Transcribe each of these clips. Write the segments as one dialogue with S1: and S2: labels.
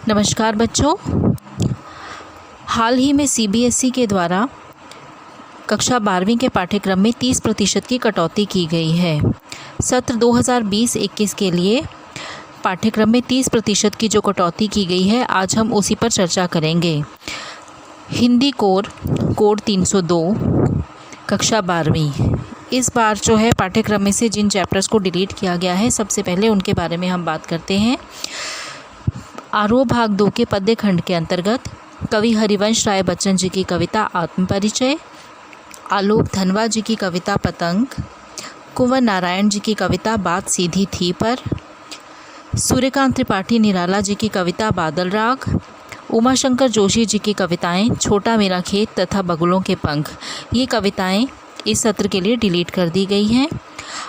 S1: नमस्कार बच्चों। हाल ही में सीबीएसई के द्वारा कक्षा 12वीं के पाठ्यक्रम में 30% की कटौती की गई है। सत्र 2020-21 के लिए पाठ्यक्रम में 30% की जो कटौती की गई है, आज हम उसी पर चर्चा करेंगे। हिंदी कोड 302 कक्षा 12वीं। इस बार जो है पाठ्यक्रम में से जिन चैप्टर्स को डिलीट किया गया है, सबसे पहले उनके बारे में हम बात करते हैं। आरोह भाग 2 के पद्य खंड के अंतर्गत कवि हरिवंश राय बच्चन जी की कविता आत्मपरिचय, आलोक धनवा जी की कविता पतंग, कुंवर नारायण जी की कविता बात सीधी थी पर, सूर्यकांत त्रिपाठी निराला जी की कविता बादल राग, उमाशंकर जोशी जी की कविताएं छोटा मेरा खेत तथा बगुलों के पंख, ये कविताएं इस सत्र के लिए डिलीट कर दी गई हैं।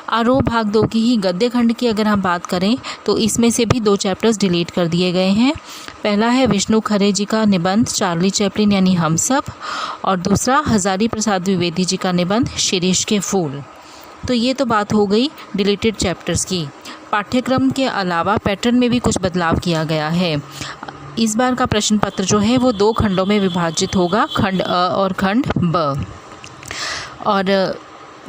S1: आरोह भाग 2 की ही गद्य खंड की अगर हम बात करें तो इसमें से भी 2 चैप्टर्स डिलीट कर दिए गए हैं। पहला है विष्णु खरे जी का निबंध चार्ली चैपलिन यानी हम सब, और दूसरा हजारी प्रसाद द्विवेदी जी का निबंध शिरीष के फूल। तो ये तो बात हो गई डिलीटेड चैप्टर्स की। पाठ्यक्रम के अलावा पैटर्न में भी कुछ बदलाव किया गया है। इस बार का प्रश्न पत्र जो है वो 2 खंडों में विभाजित होगा, खंड अ और खंड ब। और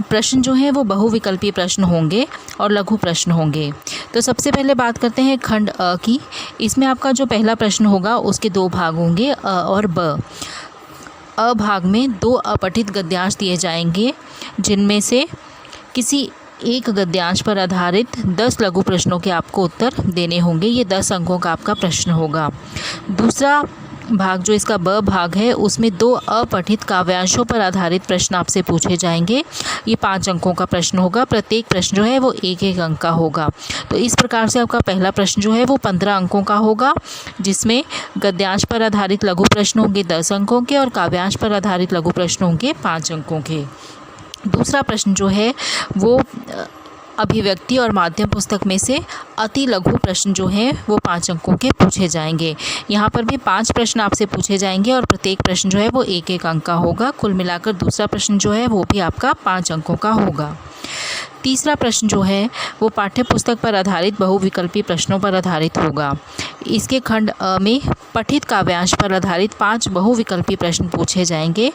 S1: प्रश्न जो है वो बहुविकल्पीय प्रश्न होंगे और लघु प्रश्न होंगे। तो सबसे पहले बात करते हैं खंड अ की। इसमें आपका जो पहला प्रश्न होगा उसके 2 भाग होंगे, अ और ब। अ भाग में 2 अपठित गद्यांश दिए जाएंगे, जिनमें से किसी एक गद्यांश पर आधारित 10 लघु प्रश्नों के आपको उत्तर देने होंगे। ये 10 अंकों का आपका प्रश्न होगा। दूसरा भाग जो इसका ब भाग है, उसमें 2 अपठित काव्यांशों पर आधारित प्रश्न आपसे पूछे जाएंगे। ये 5 अंकों का प्रश्न होगा। प्रत्येक प्रश्न जो है वो 1-1 अंक का होगा। तो इस प्रकार से आपका पहला प्रश्न जो है वो 15 अंकों का होगा, जिसमें गद्यांश पर आधारित लघु प्रश्न होंगे 10 अंकों के और काव्यांश पर आधारित लघु प्रश्न होंगे 5 अंकों के। दूसरा प्रश्न जो है वो अभिव्यक्ति और माध्यम पुस्तक में से अति लघु प्रश्न जो है वो 5 अंकों के पूछे जाएंगे। यहाँ पर भी 5 प्रश्न आपसे पूछे जाएंगे और प्रत्येक प्रश्न जो है वो 1-1 अंक का होगा। कुल मिलाकर दूसरा प्रश्न जो है वो भी आपका 5 अंकों का होगा। तीसरा प्रश्न जो है वो पाठ्य पुस्तक पर आधारित बहुविकल्पी प्रश्नों पर आधारित होगा। इसके खंड अ में पठित काव्यांश पर आधारित 5 बहुविकल्पी प्रश्न पूछे जाएंगे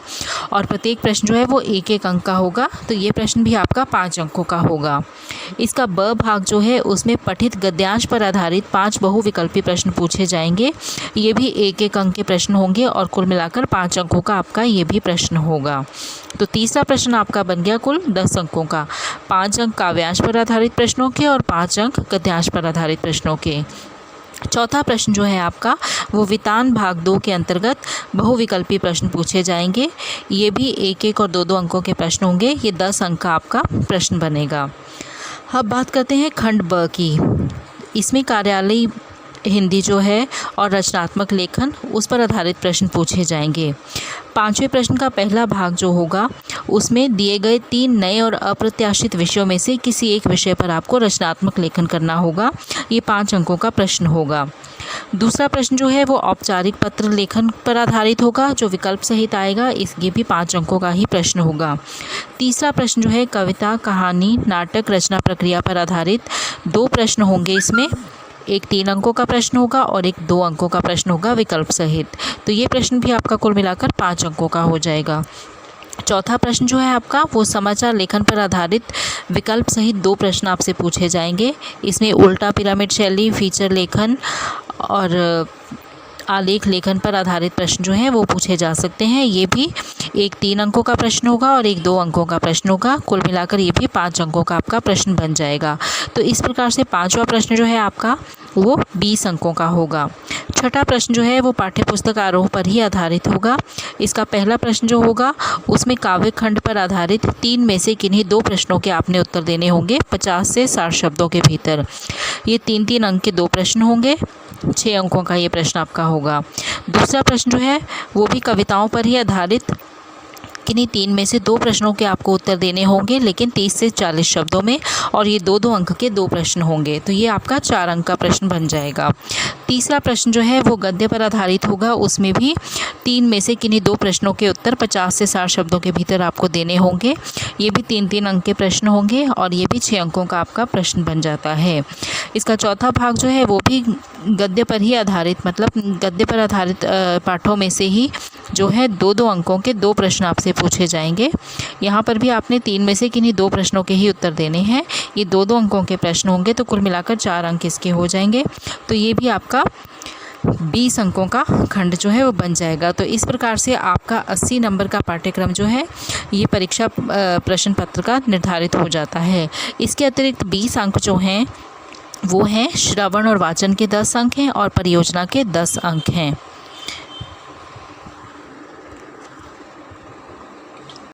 S1: और प्रत्येक प्रश्न जो है वो 1-1 अंक का होगा। तो ये प्रश्न भी आपका 5 अंकों का होगा। इसका ब भाग जो है उसमें पठित गद्यांश पर आधारित 5 बहुविकल्पी प्रश्न पूछे जाएंगे। ये भी 1-1 अंक के प्रश्न होंगे और कुल मिलाकर 5 अंकों का आपका ये भी प्रश्न होगा। तो तीसरा प्रश्न आपका बन गया कुल 10 अंकों का, 5 अंक काव्यांश पर आधारित प्रश्नों के और 5 अंक गद्यांश पर आधारित प्रश्नों के। चौथा प्रश्न जो है आपका वो वितान भाग 2 के अंतर्गत बहुविकल्पी प्रश्न पूछे जाएंगे। ये भी 1-1 और 2-2 अंकों के प्रश्न होंगे। ये 10 अंक का आपका प्रश्न बनेगा। अब बात करते हैं खंड ब की। इसमें कार्यालयी हिंदी जो है और रचनात्मक लेखन उस पर आधारित प्रश्न पूछे जाएंगे। 5वें प्रश्न का पहला भाग जो होगा उसमें दिए गए 3 नए और अप्रत्याशित विषयों में से किसी एक विषय पर आपको रचनात्मक लेखन करना होगा। ये 5 अंकों का प्रश्न होगा। दूसरा प्रश्न जो है वो औपचारिक पत्र लेखन पर आधारित होगा, जो विकल्प सहित आएगा। ये भी 5 अंकों का ही प्रश्न होगा। तीसरा प्रश्न जो है कविता, कहानी, नाटक रचना प्रक्रिया पर आधारित 2 प्रश्न होंगे। इसमें एक 3 अंकों का प्रश्न होगा और एक 2 अंकों का प्रश्न होगा विकल्प सहित। तो ये प्रश्न भी आपका कुल मिलाकर 5 अंकों का हो जाएगा। चौथा प्रश्न जो है आपका वो समाचार लेखन पर आधारित विकल्प सहित 2 प्रश्न आपसे पूछे जाएंगे। इसमें उल्टा पिरामिड शैली, फीचर लेखन और आलेख लेखन पर आधारित प्रश्न जो हैं वो पूछे जा सकते हैं। ये भी एक 3 अंकों का प्रश्न होगा और एक 2 अंकों का प्रश्न होगा। कुल मिलाकर ये भी 5 अंकों का आपका प्रश्न बन जाएगा। तो इस प्रकार से 5वां प्रश्न जो है आपका वो 20 अंकों का होगा। छठा प्रश्न जो है वो पाठ्य पुस्तक आरोह पर ही आधारित होगा। इसका पहला प्रश्न जो होगा उसमें काव्य खंड पर आधारित 3 में से किन्हीं 2 प्रश्नों के आपने उत्तर देने होंगे 50 से 60 शब्दों के भीतर। ये 3-3 अंक के 2 प्रश्न होंगे। 6 अंकों का ये प्रश्न आपका होगा। दूसरा प्रश्न जो है वो भी कविताओं पर ही आधारित किन्हीं 3 में से 2 प्रश्नों के आपको उत्तर देने होंगे, लेकिन 30 से 40 शब्दों में, और ये 2-2 अंक के 2 प्रश्न होंगे। तो ये आपका 4 अंक का प्रश्न बन जाएगा। तीसरा प्रश्न जो है वो गद्य पर आधारित होगा। उसमें भी 3 में से किन्हीं 2 प्रश्नों के उत्तर 50 से 60 शब्दों के भीतर आपको देने होंगे। ये भी 3-3 अंक के प्रश्न होंगे और ये भी 6 अंकों का आपका प्रश्न बन जाता है। इसका चौथा भाग जो है वो भी गद्य पर ही आधारित, मतलब गद्य पर आधारित पाठों में से ही जो है 2-2 अंकों के 2 प्रश्न आपसे पूछे जाएंगे। यहाँ पर भी आपने 3 में से किन्हीं 2 प्रश्नों के ही उत्तर देने हैं। ये 2-2 अंकों के प्रश्न होंगे, तो कुल मिलाकर 4 अंक इसके हो जाएंगे। तो ये भी आपका 20 अंकों का खंड जो है वो बन जाएगा। तो इस प्रकार से आपका 80 नंबर का पाठ्यक्रम जो है ये परीक्षा प्रश्न पत्र का निर्धारित हो जाता है। इसके अतिरिक्त 20 अंक जो हैं वो हैं श्रवण और वाचन के 10 अंक हैं और परियोजना के 10 अंक हैं।